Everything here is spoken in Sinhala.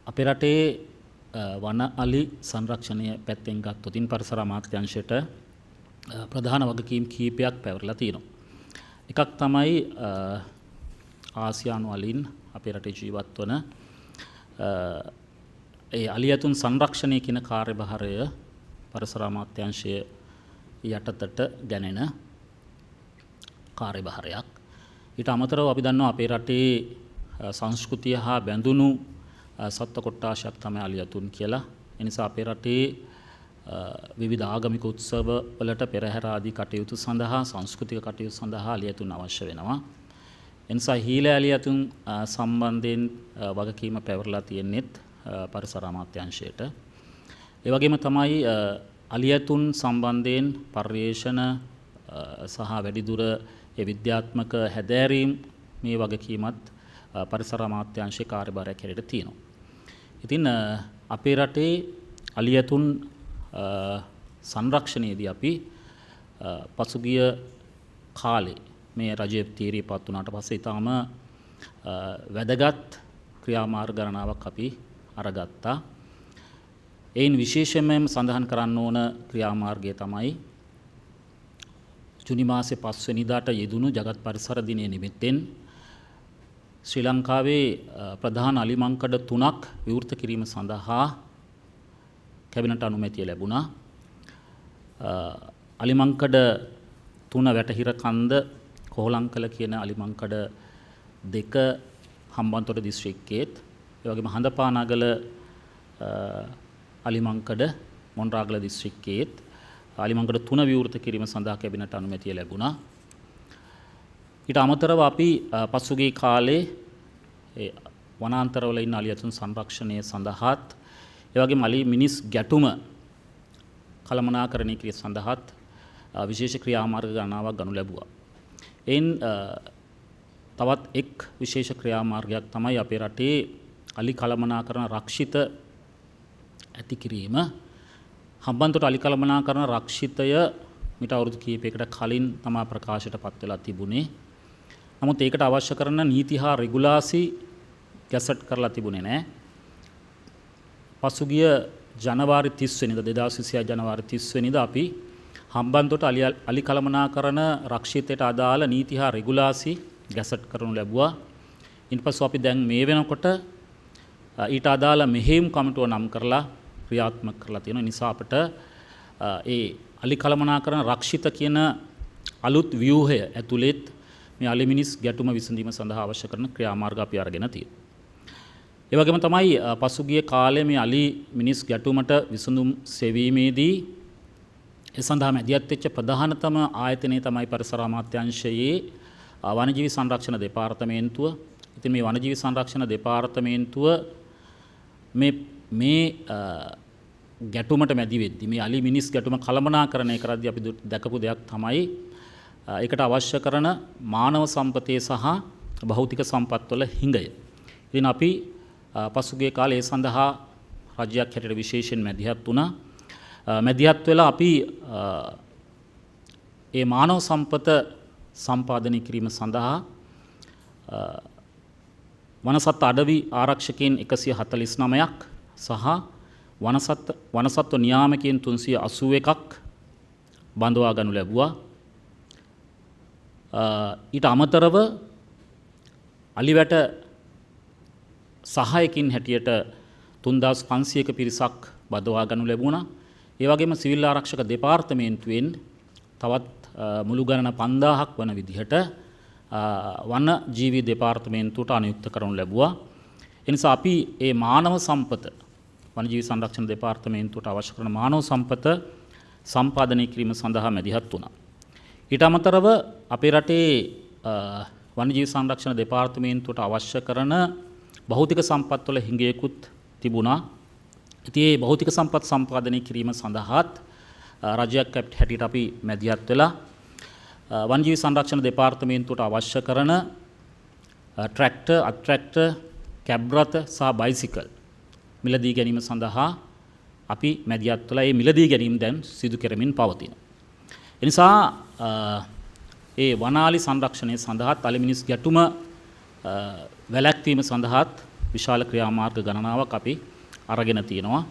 අපේ රටේ වන අලි සංරක්ෂණය පැත්තෙන් ගත්තොත් පරිසර අමාත්‍යාංශයට ප්‍රධාන වගකීම් කීපයක් පැවරලා තියෙනවා. එකක් තමයි ආසියානු අලින් අපේ රටේ ජීවත් වන ඒ අලියතුන් සංරක්ෂණය කියන කාර්යභාරය පරිසර අමාත්‍යාංශය යටතට ගැනෙන කාර්යභාරයක්. ඊට අමතරව අපි දන්නවා අපේ රටේ සංස්කෘතිය හා බැඳුණු සත්ත්ව කොට්ටාශයක් තමයි අලියතුන් කියලා. ඒ නිසා අපේ රටේ විවිධ ආගමික උත්සව වලට පෙරහැර ආදී කටයුතු සඳහා සංස්කෘතික කටයුතු සඳහා අලියතුන් අවශ්‍ය වෙනවා. ඒ නිසා හීල අලියතුන් සම්බන්ධයෙන් වගකීම පැවරලා තියෙන්නේත් පරිසර අමාත්‍යාංශයට. ඒ වගේම තමයි අලියතුන් සම්බන්ධයෙන් පර්යේෂණ සහ වැඩිදුර විද්‍යාත්මක හැදෑරීම් මේ වගකීමත් පරිසර අමාත්‍යාංශයේ කාර්යභාරයක් හැටියට තියෙනවා. ඉතින් අපේ රටේ අලියතුන් සංරක්ෂණයේදී අපි පසුගිය කාලේ මේ රජයේ තීරයපත් වුණාට පස්සේ ඊටාම වැදගත් ක්‍රියාමාර්ග ගණනාවක් අපි අරගත්තා. එයින් විශේෂයෙන්ම සඳහන් කරන්න ඕන ක්‍රියාමාර්ගය තමයි ජුනි මාසේ 5 වෙනිදාට යෙදුණු ජගත් පරිසර දිනය නිමිත්තෙන් ශ්‍රී ලංකාවේ ප්‍රධාන අලිමංකඩ 3ක් විවෘත කිරීම සඳහා කැබිනට් අනුමැතිය ලැබුණා. අලිමංකඩ 3 වැටහිර කන්ද කොහලංකල කියන අලිමංකඩ 2 හම්බන්තොට දිස්ත්‍රික්කයේත් ඒ වගේම හඳපානගල අලිමංකඩ මොණරාගල දිස්ත්‍රික්කයේත් අලිමංකඩ 3 විවෘත කිරීම සඳහා කැබිනට් අනුමැතිය ලැබුණා. ඊට අමතරව අපි පසුගිය කාලේ වනාන්තරවල ඉන්න අලියතුන් සංරක්ෂණය සඳහාත් ඒ වගේම අලි මිනිස් ගැටුම කළමනාකරණය කිරීම සඳහාත් විශේෂ ක්‍රියාමාර්ග ගණනාවක් ගනු ලැබුවා. එයින් තවත් එක් විශේෂ ක්‍රියාමාර්ගයක් තමයි අපේ රටේ අලි කළමනාකරණ රක්ෂිත ඇති කිරීම. හම්බන්තොට අලි කළමනාකරණ රක්ෂිතය මිට අවුරුදු කිහිපයකට කලින් තමා ප්‍රකාශයට පත් වෙලා තිබුණේ. නමුත් ඒකට අවශ්‍ය කරන නීති හා රෙගුලාසි ගැසට් කරලා තිබුණේ නැහැ. පසුගිය ජනවාරි 30 වෙනිදා 2026 ජනවාරි 30 වෙනිදා අපි හම්බන්තොට අලි කළමනාකරණ රක්ෂිතයට අදාළ නීති හා රෙගුලාසි ගැසට් කරනු ලැබුවා. ඉන්පසු අපි දැන් මේ වෙනකොට ඊට අදාළ මෙහෙයුම් කමිටුව නම් කරලා ක්‍රියාත්මක කරලා තියෙනවා. නිසා අපිට ඒ අලි කළමනාකරණ රක්ෂිත කියන අලුත් ව්‍යූහය ඇතුළෙත් මේ අලි මිනිස් ගැටුම විසඳීම සඳහා අවශ්‍ය කරන ක්‍රියාමාර්ග අපි අරගෙන තියෙනවා. ඒ වගේම තමයි පසුගිය කාලේ මේ අලි මිනිස් ගැටුමට විසඳුම් සෙවීමේදී ඒ සඳහා මැදිහත් වෙච්ච ප්‍රධානතම ආයතනය තමයි පරිසර අමාත්‍යාංශයේ වනජීවි සංරක්ෂණ දෙපාර්තමේන්තුව. ඉතින් මේ වනජීවි සංරක්ෂණ දෙපාර්තමේන්තුව මේ ගැටුමට මැදි වෙද්දී මේ අලි මිනිස් ගැටුම කළමනාකරණය කරද්දී අපි දැකපු දෙයක් තමයි ඒකට අවශ්‍ය කරන මානව සම්පතේ සහ භෞතික සම්පත්වල හිඟය. ඉතින් අපි පසුගිය කාලේ ඒ සඳහා රජයක් හැටියට විශේෂයෙන් මැදිහත් වුණා. මැදිහත් වෙලා අපි ඒ මානව සම්පත සම්පාදනය කිරීම සඳහා වනසත්ත්ව අඩවි ආරක්ෂකයන් 149ක් සහ වනසත්ව නියාමකයන් 381ක් බඳවා ගනු ලැබුවා. ඊට අමතරව අලිවැට සහායකින් හැටියට 3500ක පිරිසක් බඳවා ගනු ලැබුණා. ඒ වගේම සිවිල් ආරක්ෂක දෙපාර්තමේන්තුවෙන් තවත් මුළු ගණන 5000ක් වන විදිහට වන ජීවි දෙපාර්තමේන්තුවට අනුයුක්ත කරනු ලැබුවා. ඒ නිසා අපි මේ මානව සම්පත වනජීවි සංරක්ෂණ දෙපාර්තමේන්තුවට අවශ්‍ය කරන මානව සම්පත සම්පාදනය කිරීම සඳහා මැදිහත් වුණා. ඊට අමතරව අපේ රටේ වනජීවි සංරක්ෂණ දෙපාර්තමේන්තුවට අවශ්‍ය කරන භෞතික සම්පත්වල හිඟයකුත් තිබුණා. ඉතින් මේ භෞතික සම්පත් සම්පාදනය කිරීම සඳහාත් රජයක් හැටියට අපි මැදිහත් වෙලා වනජීවි සංරක්ෂණ දෙපාර්තමේන්තුවට අවශ්‍ය කරන ට්‍රැක්ටර්, අත්‍රැක්ටර්, කැබ් රථ සහ බයිසිකල් මිලදී ගැනීම සඳහා අපි මැදිහත් වෙලා මේ මිලදී ගැනීම දැන් සිදු කරමින් පවතිනවා. ඒ නිසා ඒ වනාලි සංරක්ෂණය සඳහාත් අලි මිනිස් ගැටුම වැළැක්වීම සඳහාත් විශාල ක්‍රියාමාර්ග ගණනාවක් අපි අරගෙන තියෙනවා.